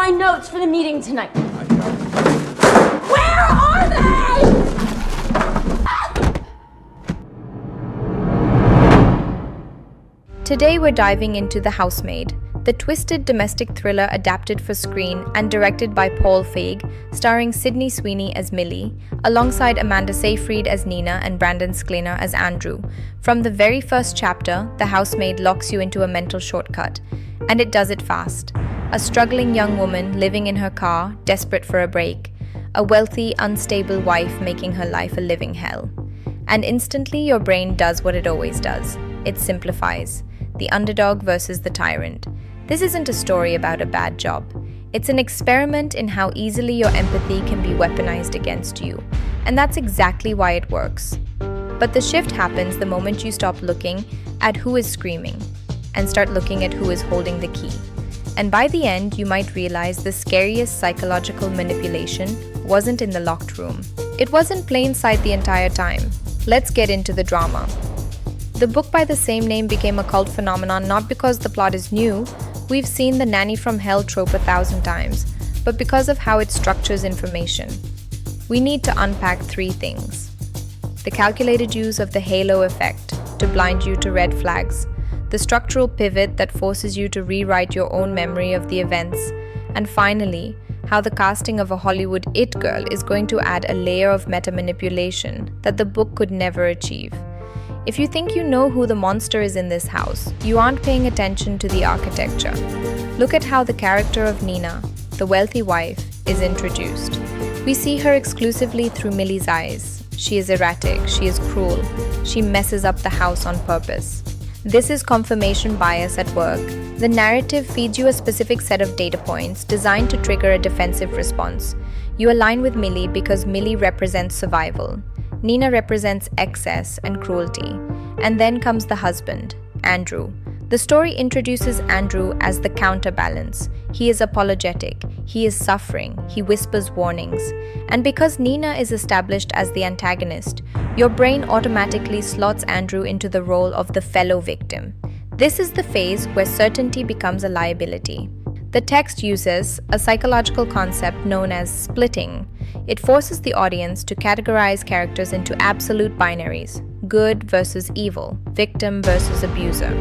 my notes for the meeting tonight. Where are they? Today we're diving into The Housemaid, the twisted domestic thriller adapted for screen and directed by Paul Feig, starring Sydney Sweeney as Millie, alongside Amanda Seyfried as Nina and Brandon Sklenar as Andrew. From the very first chapter, The Housemaid locks you into a mental shortcut, and it does it fast. A struggling young woman living in her car, desperate for a break. A wealthy, unstable wife making her life a living hell. And instantly your brain does what it always does. It simplifies. The underdog versus the tyrant. This isn't a story about a bad job. It's an experiment in how easily your empathy can be weaponized against you. And that's exactly why it works. But the shift happens the moment you stop looking at who is screaming and start looking at who is holding the key. And by the end, you might realize the scariest psychological manipulation wasn't in the locked room. It was in plain sight the entire time. Let's get into the drama. The book by the same name became a cult phenomenon not because the plot is new, we've seen the nanny from hell trope 1,000 times, but because of how it structures information. We need to unpack 3 things. The calculated use of the halo effect to blind you to red flags, the structural pivot that forces you to rewrite your own memory of the events, and finally, how the casting of a Hollywood it girl is going to add a layer of meta-manipulation that the book could never achieve. If you think you know who the monster is in this house, you aren't paying attention to the architecture. Look at how the character of Nina, the wealthy wife, is introduced. We see her exclusively through Millie's eyes. She is erratic, she is cruel, she messes up the house on purpose. This is confirmation bias at work. The narrative feeds you a specific set of data points designed to trigger a defensive response. You align with Millie because Millie represents survival. Nina represents excess and cruelty. And then comes the husband, Andrew. The story introduces Andrew as the counterbalance. He is apologetic, he is suffering, he whispers warnings. And because Nina is established as the antagonist, your brain automatically slots Andrew into the role of the fellow victim. This is the phase where certainty becomes a liability. The text uses a psychological concept known as splitting. It forces the audience to categorize characters into absolute binaries, good versus evil, victim versus abuser.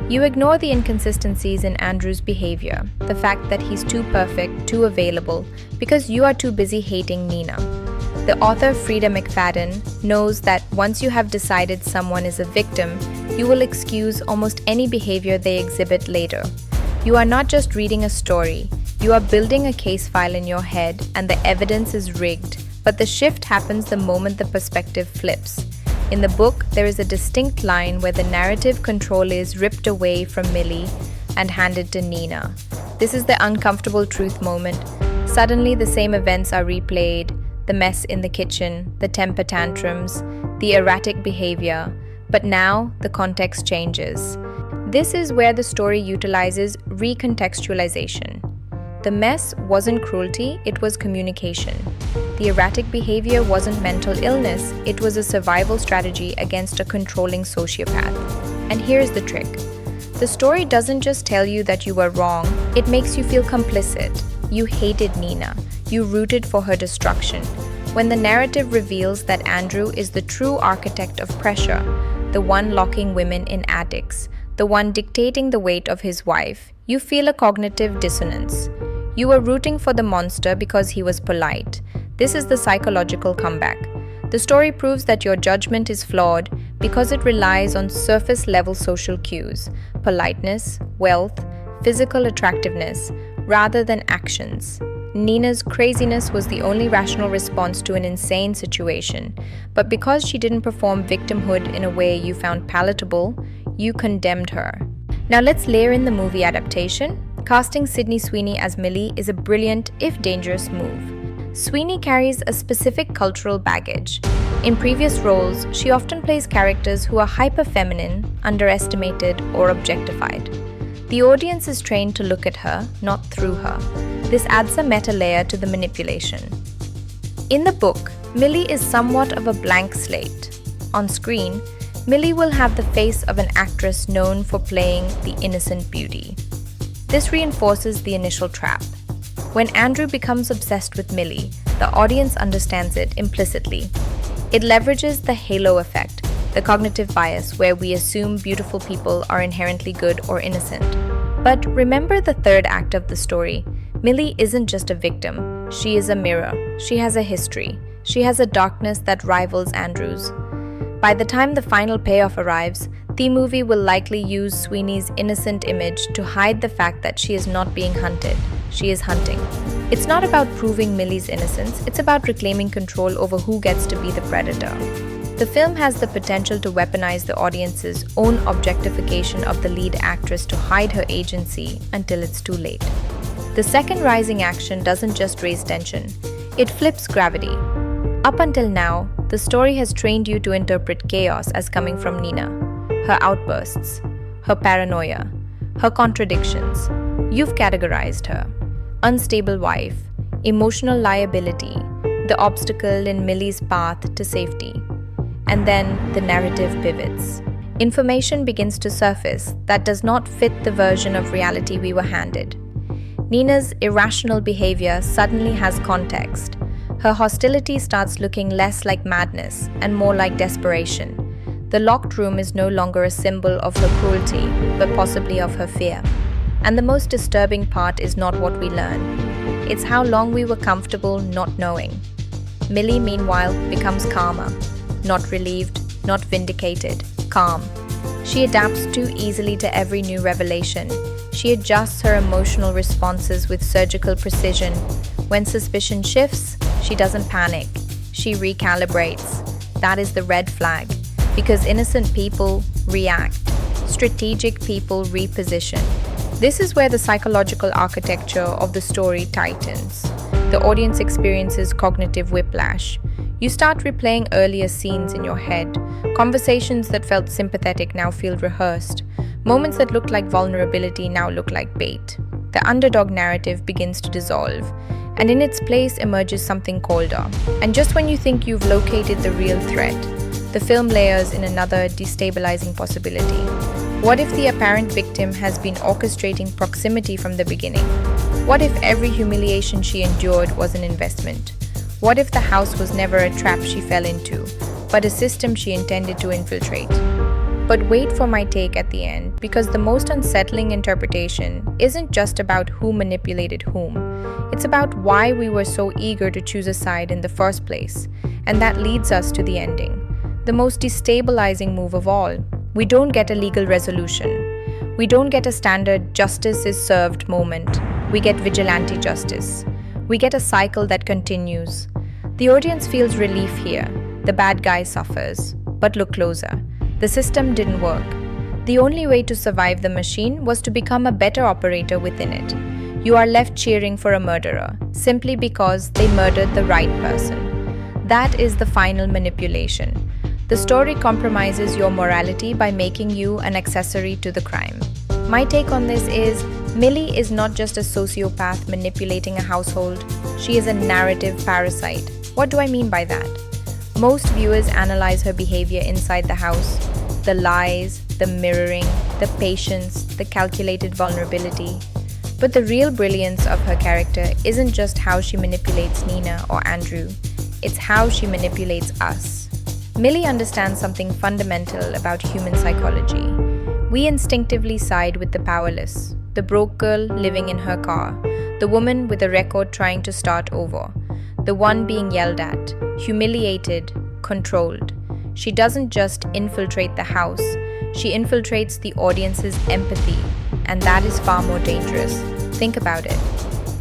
You ignore the inconsistencies in Andrew's behavior, the fact that he's too perfect, too available, because you are too busy hating Nina. The author Freida McFadden knows that once you have decided someone is a victim, you will excuse almost any behavior they exhibit later. You are not just reading a story, you are building a case file in your head and the evidence is rigged, but the shift happens the moment the perspective flips. In the book, there is a distinct line where the narrative control is ripped away from Millie and handed to Nina. This is the uncomfortable truth moment. Suddenly, the same events are replayed, the mess in the kitchen, the temper tantrums, the erratic behavior, but now the context changes. This is where the story utilizes recontextualization. The mess wasn't cruelty, it was communication. The erratic behavior wasn't mental illness, it was a survival strategy against a controlling sociopath. And here's the trick. The story doesn't just tell you that you were wrong, it makes you feel complicit. You hated Nina. You rooted for her destruction. When the narrative reveals that Andrew is the true architect of pressure, the one locking women in attics, the one dictating the weight of his wife, you feel a cognitive dissonance. You were rooting for the monster because he was polite. This is the psychological comeback. The story proves that your judgment is flawed because it relies on surface-level social cues, politeness, wealth, physical attractiveness, rather than actions. Nina's craziness was the only rational response to an insane situation, but because she didn't perform victimhood in a way you found palatable, you condemned her. Now let's layer in the movie adaptation. Casting Sydney Sweeney as Millie is a brilliant, if dangerous, move. Sweeney carries a specific cultural baggage. In previous roles, she often plays characters who are hyper-feminine, underestimated, or objectified. The audience is trained to look at her, not through her. This adds a meta layer to the manipulation. In the book, Millie is somewhat of a blank slate. On screen, Millie will have the face of an actress known for playing the innocent beauty. This reinforces the initial trap. When Andrew becomes obsessed with Millie, the audience understands it implicitly. It leverages the halo effect, the cognitive bias where we assume beautiful people are inherently good or innocent. But remember the third act of the story. Millie isn't just a victim, she is a mirror. She has a history. She has a darkness that rivals Andrew's. By the time the final payoff arrives, the movie will likely use Sweeney's innocent image to hide the fact that she is not being hunted, she is hunting. It's not about proving Millie's innocence, it's about reclaiming control over who gets to be the predator. The film has the potential to weaponize the audience's own objectification of the lead actress to hide her agency until it's too late. The second rising action doesn't just raise tension, it flips gravity. Up until now, the story has trained you to interpret chaos as coming from Nina, her outbursts, her paranoia, her contradictions. You've categorized her. Unstable wife, emotional liability, the obstacle in Millie's path to safety. And then the narrative pivots. Information begins to surface that does not fit the version of reality we were handed. Nina's irrational behavior suddenly has context. Her hostility starts looking less like madness and more like desperation. The locked room is no longer a symbol of her cruelty, but possibly of her fear. And the most disturbing part is not what we learn. It's how long we were comfortable not knowing. Millie, meanwhile, becomes calmer. Not relieved, not vindicated, calm. She adapts too easily to every new revelation. She adjusts her emotional responses with surgical precision. When suspicion shifts, she doesn't panic. She recalibrates. That is the red flag. Because innocent people react. Strategic people reposition. This is where the psychological architecture of the story tightens. The audience experiences cognitive whiplash. You start replaying earlier scenes in your head. Conversations that felt sympathetic now feel rehearsed. Moments that looked like vulnerability now look like bait. The underdog narrative begins to dissolve, and in its place emerges something colder. And just when you think you've located the real threat, the film layers in another destabilizing possibility. What if the apparent victim has been orchestrating proximity from the beginning? What if every humiliation she endured was an investment? What if the house was never a trap she fell into, but a system she intended to infiltrate? But wait for my take at the end, because the most unsettling interpretation isn't just about who manipulated whom. It's about why we were so eager to choose a side in the first place, and that leads us to the ending. The most destabilizing move of all. We don't get a legal resolution. We don't get a standard justice is served moment. We get vigilante justice. We get a cycle that continues. The audience feels relief here. The bad guy suffers. But look closer. The system didn't work. The only way to survive the machine was to become a better operator within it. You are left cheering for a murderer, simply because they murdered the right person. That is the final manipulation. The story compromises your morality by making you an accessory to the crime. My take on this is, Millie is not just a sociopath manipulating a household, she is a narrative parasite. What do I mean by that? Most viewers analyze her behavior inside the house. The lies, the mirroring, the patience, the calculated vulnerability. But the real brilliance of her character isn't just how she manipulates Nina or Andrew, it's how she manipulates us. Millie understands something fundamental about human psychology. We instinctively side with the powerless, the broke girl living in her car, the woman with a record trying to start over, the one being yelled at, humiliated, controlled. She doesn't just infiltrate the house, she infiltrates the audience's empathy, and that is far more dangerous. Think about it.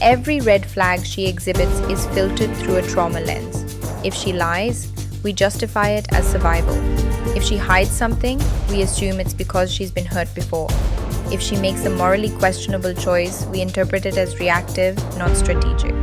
Every red flag she exhibits is filtered through a trauma lens. If she lies, we justify it as survival. If she hides something, we assume it's because she's been hurt before. If she makes a morally questionable choice, we interpret it as reactive, not strategic.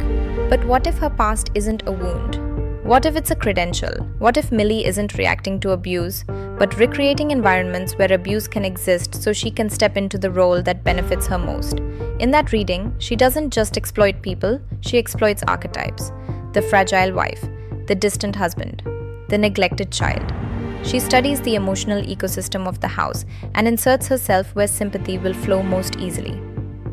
But what if her past isn't a wound? What if it's a credential? What if Millie isn't reacting to abuse, but recreating environments where abuse can exist so she can step into the role that benefits her most? In that reading, she doesn't just exploit people, she exploits archetypes. The fragile wife, the distant husband, the neglected child. She studies the emotional ecosystem of the house and inserts herself where sympathy will flow most easily.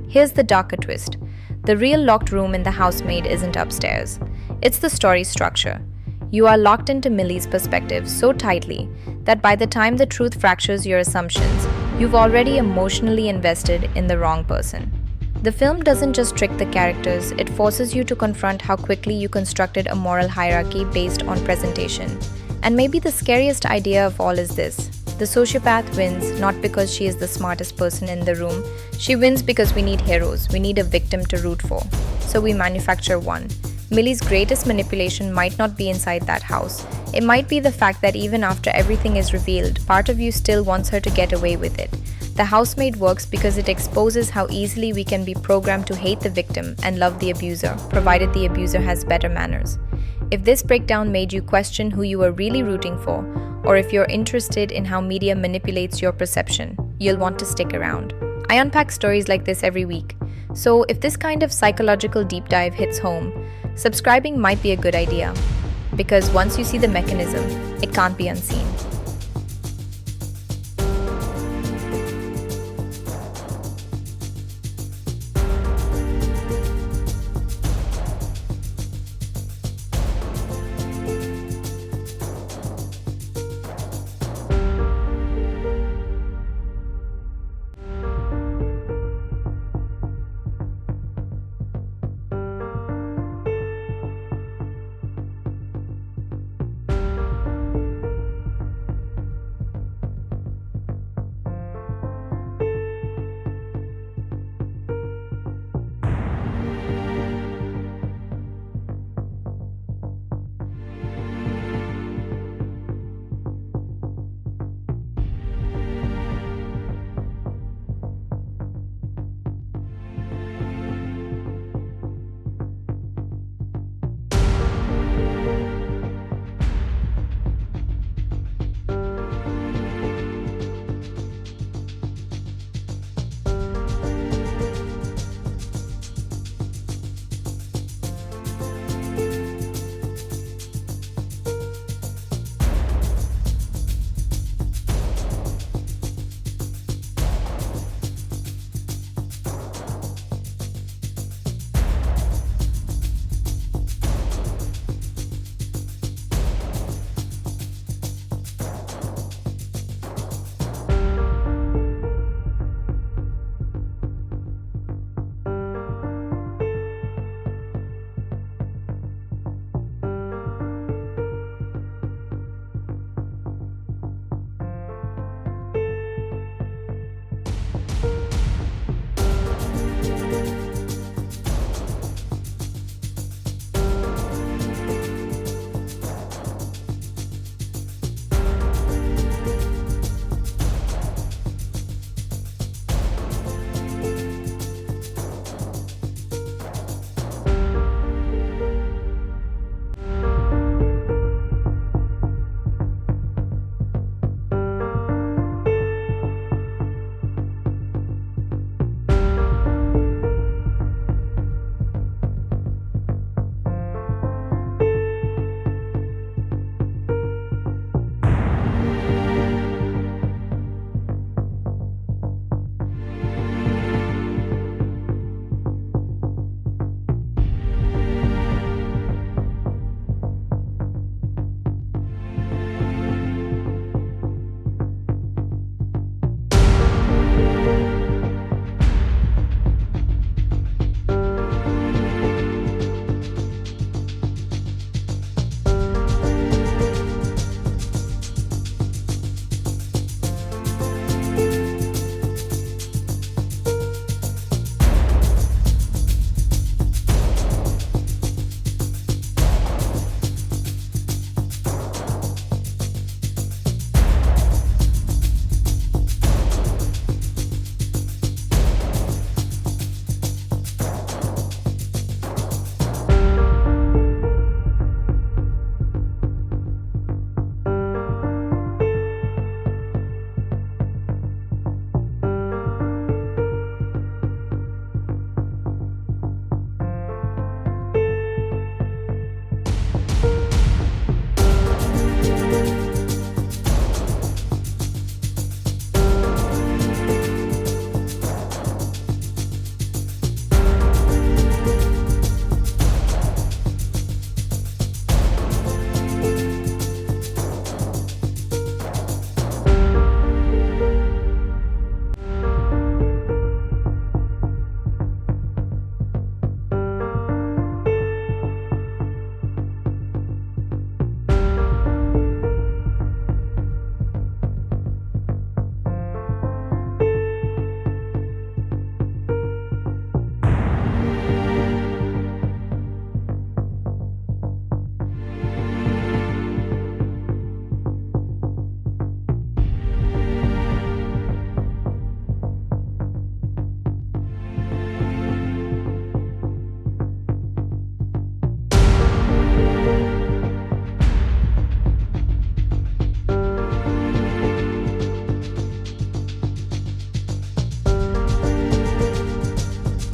Here's the darker twist. The real locked room in The Housemaid isn't upstairs. It's the story structure. You are locked into Millie's perspective so tightly that by the time the truth fractures your assumptions, you've already emotionally invested in the wrong person. The film doesn't just trick the characters, it forces you to confront how quickly you constructed a moral hierarchy based on presentation. And maybe the scariest idea of all is this: the sociopath wins not because she is the smartest person in the room. She wins because we need heroes, we need a victim to root for. So we manufacture one. Millie's greatest manipulation might not be inside that house. It might be the fact that even after everything is revealed, part of you still wants her to get away with it. The Housemaid works because it exposes how easily we can be programmed to hate the victim and love the abuser, provided the abuser has better manners. If this breakdown made you question who you were really rooting for, or if you're interested in how media manipulates your perception, you'll want to stick around. I unpack stories like this every week, so if this kind of psychological deep dive hits home, subscribing might be a good idea. Because once you see the mechanism, it can't be unseen.